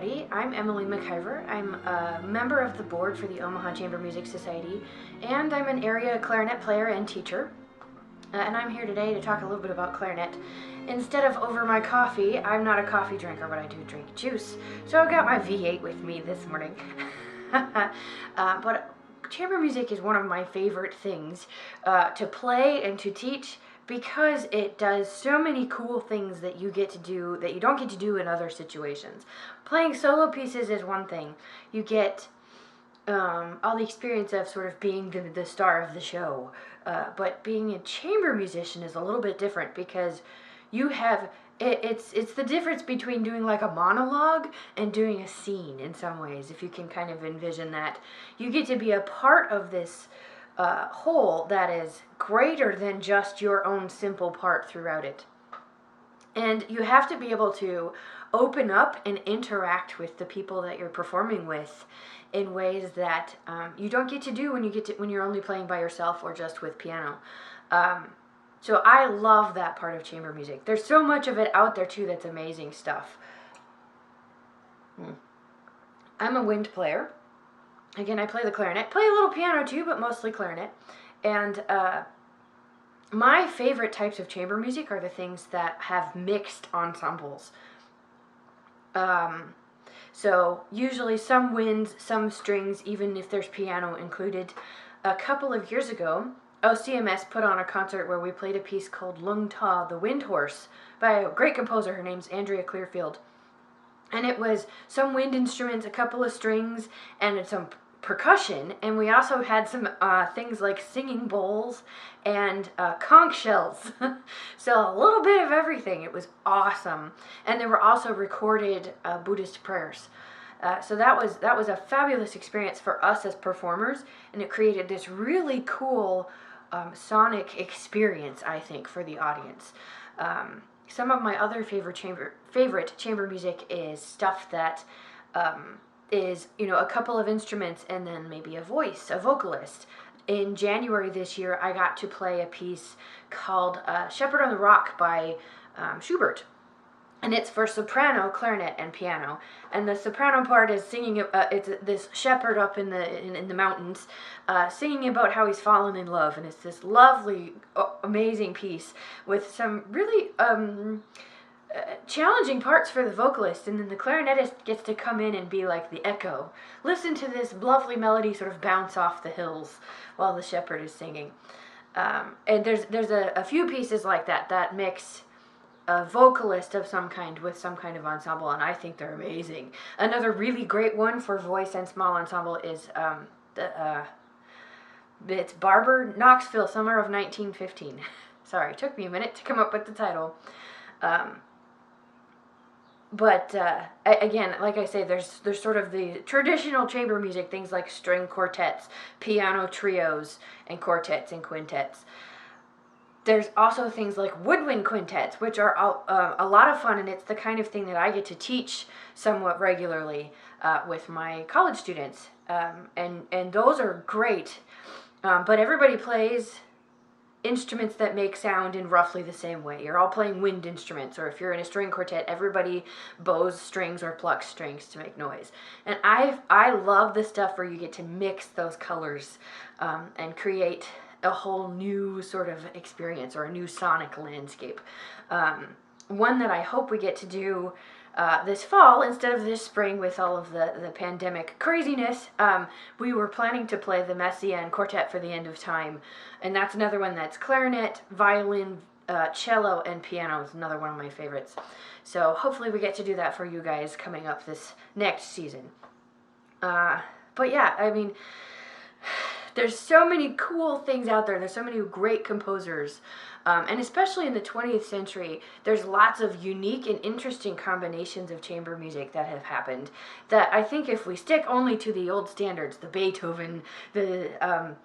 everybody. I'm Emily McIvor. I'm a member of the board for the Omaha Chamber Music Society, and I'm an area clarinet player and teacher. And I'm here today to talk a little bit about clarinet. Instead of over my coffee, I'm not a coffee drinker, but I do drink juice. So I've got my V8 with me this morning. But chamber music is one of my favorite things to play and to teach, because it does so many cool things that you get to do that you don't get to do in other situations. Playing solo pieces is one thing. You get all the experience of sort of being the star of the show. But being a chamber musician is a little bit different, because you have it's the difference between doing like a monologue and doing a scene in some ways, if you can kind of envision that. You get to be a part of this whole that is greater than just your own simple part throughout it. And you have to be able to open up and interact with the people that you're performing with in ways that you don't get to do when you're only playing by yourself or just with piano. So I love that part of chamber music. There's so much of it out there too that's amazing stuff. I'm a wind player. Again, I play the clarinet. Play a little piano too, but mostly clarinet. And my favorite types of chamber music are the things that have mixed ensembles. So usually some winds, some strings, even if there's piano included. A couple of years ago, OCMS put on a concert where we played a piece called Lung Ta, the Wind Horse, by a great composer. Her name's Andrea Clearfield. And it was some wind instruments, a couple of strings, and some percussion, and we also had some things like singing bowls and conch shells. So a little bit of everything. It was awesome. And there were also recorded Buddhist prayers. So that was a fabulous experience for us as performers, and it created this really cool sonic experience, I think, for the audience. Some of my other favorite chamber music is stuff that is, a couple of instruments and then maybe a voice, a vocalist. In January this year, I got to play a piece called Shepherd on the Rock by Schubert. And it's for soprano, clarinet, and piano. And the soprano part is singing, it's this shepherd up in the mountains, singing about how he's fallen in love. And it's this lovely, amazing piece with some really challenging parts for the vocalist, and then the clarinetist gets to come in and be like the echo. Listen to this lovely melody sort of bounce off the hills while the shepherd is singing. And there's a few pieces like that mix a vocalist of some kind with some kind of ensemble, and I think they're amazing. Another really great one for voice and small ensemble is it's Barber Knoxville, Summer of 1915. Sorry, it took me a minute to come up with the title. But again, like I say, there's sort of the traditional chamber music, things like string quartets, piano trios, and quartets and quintets. There's also things like woodwind quintets, which are a lot of fun, and it's the kind of thing that I get to teach somewhat regularly with my college students. And those are great, but everybody plays instruments that make sound in roughly the same way. You're all playing wind instruments, or if you're in a string quartet, everybody bows strings or plucks strings to make noise. And I love the stuff where you get to mix those colors and create a whole new sort of experience, or a new sonic landscape. One that I hope we get to do this fall instead of this spring with all of the pandemic craziness. We were planning to play the Messiaen Quartet for the End of Time, and that's another one that's clarinet, violin, cello, and piano is another one of my favorites. So hopefully we get to do that for you guys coming up this next season. But yeah, I mean, there's so many cool things out there. There's so many great composers. And especially in the 20th century, there's lots of unique and interesting combinations of chamber music that have happened that I think if we stick only to the old standards, the Beethoven, the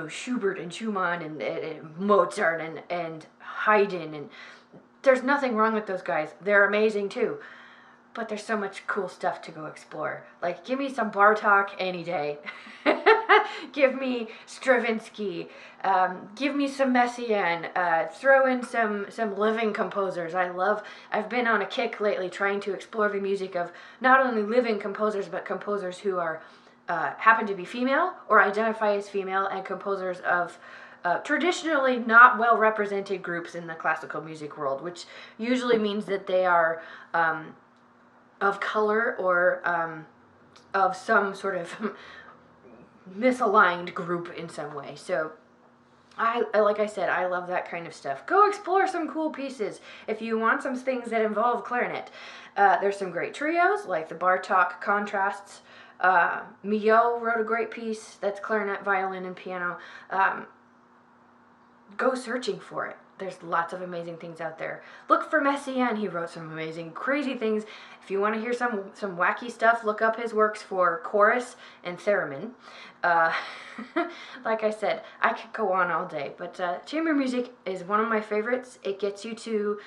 Schubert and Schumann and Mozart and Haydn, and there's nothing wrong with those guys. They're amazing too. But there's so much cool stuff to go explore. Like, give me some Bartok any day. Give me Stravinsky. Give me some Messiaen. Throw in some living composers. I've been on a kick lately trying to explore the music of not only living composers, but composers who are happen to be female or identify as female, and composers of traditionally not well represented groups in the classical music world, which usually means that they are of color or of some sort of misaligned group in some way. So I like I said, I love that kind of stuff. Go explore some cool pieces if you want some things that involve clarinet. There's some great trios like the Bartók Contrasts. Milhaud wrote a great piece that's clarinet, violin, and piano. Go searching for it. There's lots of amazing things out there. Look for Messiaen. He wrote some amazing, crazy things. If you want to hear some wacky stuff, look up his works for chorus and theremin. Like I said, I could go on all day, but chamber music is one of my favorites. It gets you to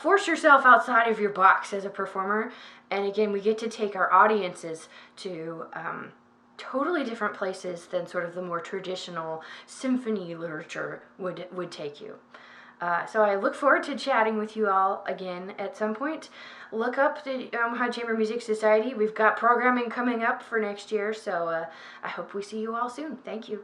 force yourself outside of your box as a performer, and again, we get to take our audiences to totally different places than sort of the more traditional symphony literature would take you. So I look forward to chatting with you all again at some point. Look up the High Chamber Music Society. We've got programming coming up for next year, so I hope we see you all soon. Thank you.